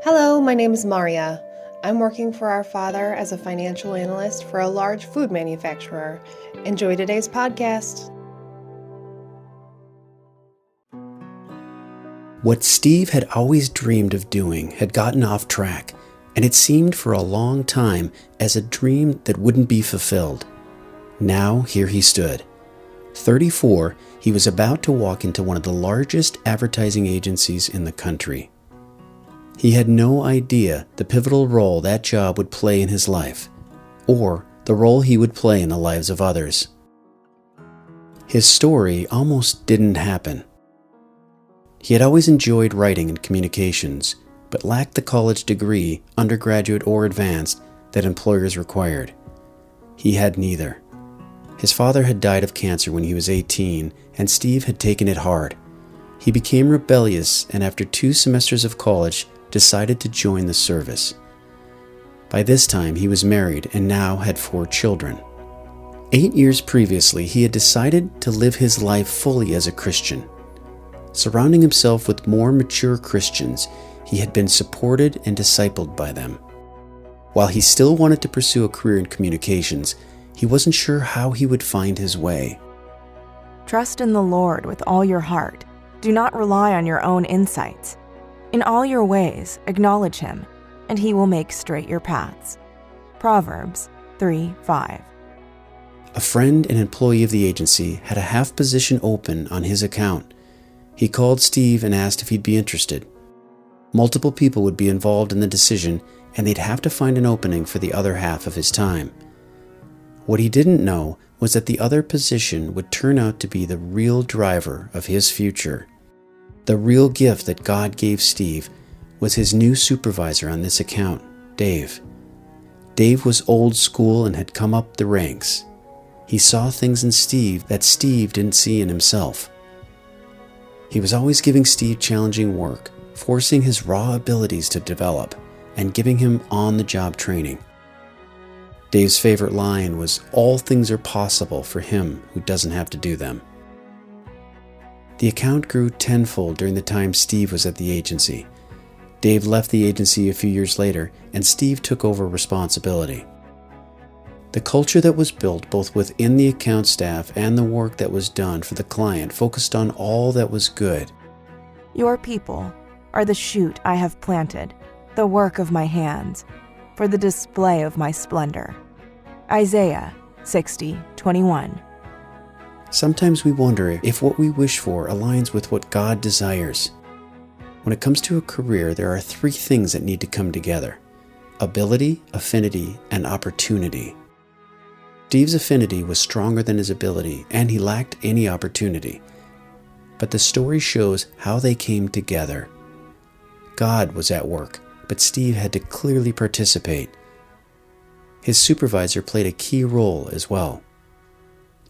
Hello, my name is Maria. I'm working for our father as a financial analyst for a large food manufacturer. Enjoy today's podcast. What Steve had always dreamed of doing had gotten off track, and it seemed for a long time as a dream that wouldn't be fulfilled. Now here he stood. 34, he was about to walk into one of the largest advertising agencies in the country. He had no idea the pivotal role that job would play in his life, or the role he would play in the lives of others. His story almost didn't happen. He had always enjoyed writing and communications, but lacked the college degree, undergraduate or advanced, that employers required. He had neither. His father had died of cancer when he was 18, and Steve had taken it hard. He became rebellious, and after 2 semesters of college, decided to join the service. By this time, he was married and now had 4 children. 8 years previously, he had decided to live his life fully as a Christian. Surrounding himself with more mature Christians, he had been supported and discipled by them. While he still wanted to pursue a career in communications, he wasn't sure how he would find his way. Trust in the Lord with all your heart. Do not rely on your own insights. In all your ways, acknowledge Him, and He will make straight your paths. Proverbs 3:5. A friend and employee of the agency had a half position open on his account. He called Steve and asked if he'd be interested. Multiple people would be involved in the decision, and they'd have to find an opening for the other half of his time. What he didn't know was that the other position would turn out to be the real driver of his future. The real gift that God gave Steve was his new supervisor on this account, Dave. Dave was old school and had come up the ranks. He saw things in Steve that Steve didn't see in himself. He was always giving Steve challenging work, forcing his raw abilities to develop, and giving him on-the-job training. Dave's favorite line was, "All things are possible for him who doesn't have to do them." The account grew tenfold during the time Steve was at the agency. Dave left the agency a few years later, and Steve took over responsibility. The culture that was built both within the account staff and the work that was done for the client focused on all that was good. Your people are the shoot I have planted, the work of my hands, for the display of my splendor. Isaiah 60:21. Sometimes we wonder if what we wish for aligns with what God desires. When it comes to a career, there are 3 things that need to come together: ability, affinity, and opportunity. Steve's affinity was stronger than his ability, and he lacked any opportunity. But the story shows how they came together. God was at work, but Steve had to clearly participate. His supervisor played a key role as well.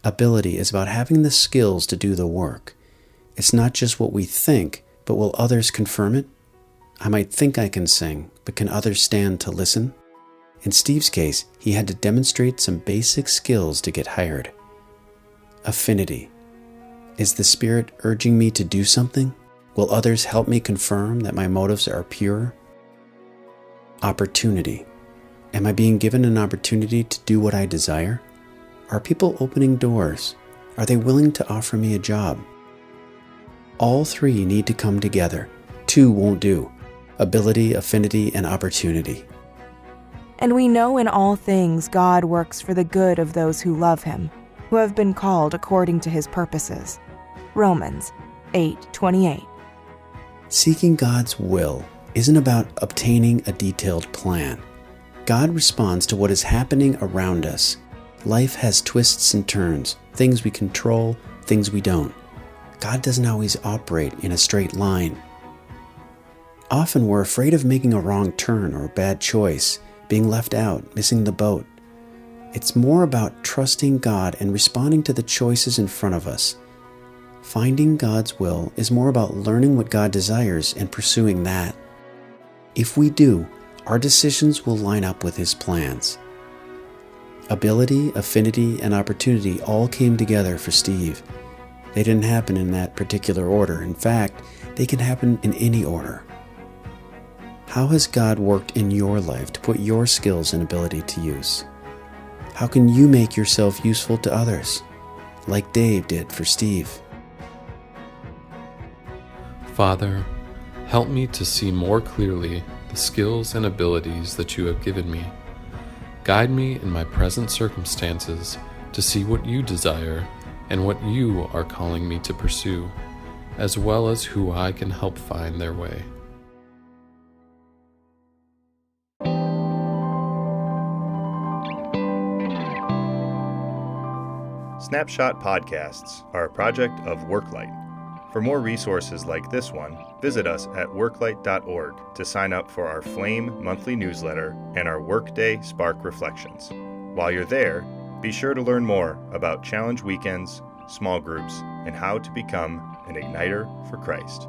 Ability is about having the skills to do the work. It's not just what we think, but will others confirm it? I might think I can sing, but can others stand to listen? In Steve's case, he had to demonstrate some basic skills to get hired. Affinity. Is the Spirit urging me to do something? Will others help me confirm that my motives are pure? Opportunity. Am I being given an opportunity to do what I desire? Are people opening doors? Are they willing to offer me a job? All 3 need to come together. 2 won't do: ability, affinity, and opportunity. And we know in all things God works for the good of those who love Him, who have been called according to His purposes. Romans 8:28. Seeking God's will isn't about obtaining a detailed plan. God responds to what is happening around us. Life has twists and turns, things we control, things we don't. God doesn't always operate in a straight line. Often we're afraid of making a wrong turn or a bad choice, being left out, missing the boat. It's more about trusting God and responding to the choices in front of us. Finding God's will is more about learning what God desires and pursuing that. If we do, our decisions will line up with His plans. Ability, affinity, and opportunity all came together for Steve. They didn't happen in that particular order. In fact, they can happen in any order. How has God worked in your life to put your skills and ability to use? How can you make yourself useful to others, like Dave did for Steve? Father, help me to see more clearly the skills and abilities that you have given me. Guide me in my present circumstances to see what you desire and what you are calling me to pursue, as well as who I can help find their way. Snapshot podcasts are a project of WorkLight. For more resources like this one, visit us at worklight.org to sign up for our Flame monthly newsletter and our Workday Spark Reflections. While you're there, be sure to learn more about challenge weekends, small groups, and how to become an igniter for Christ.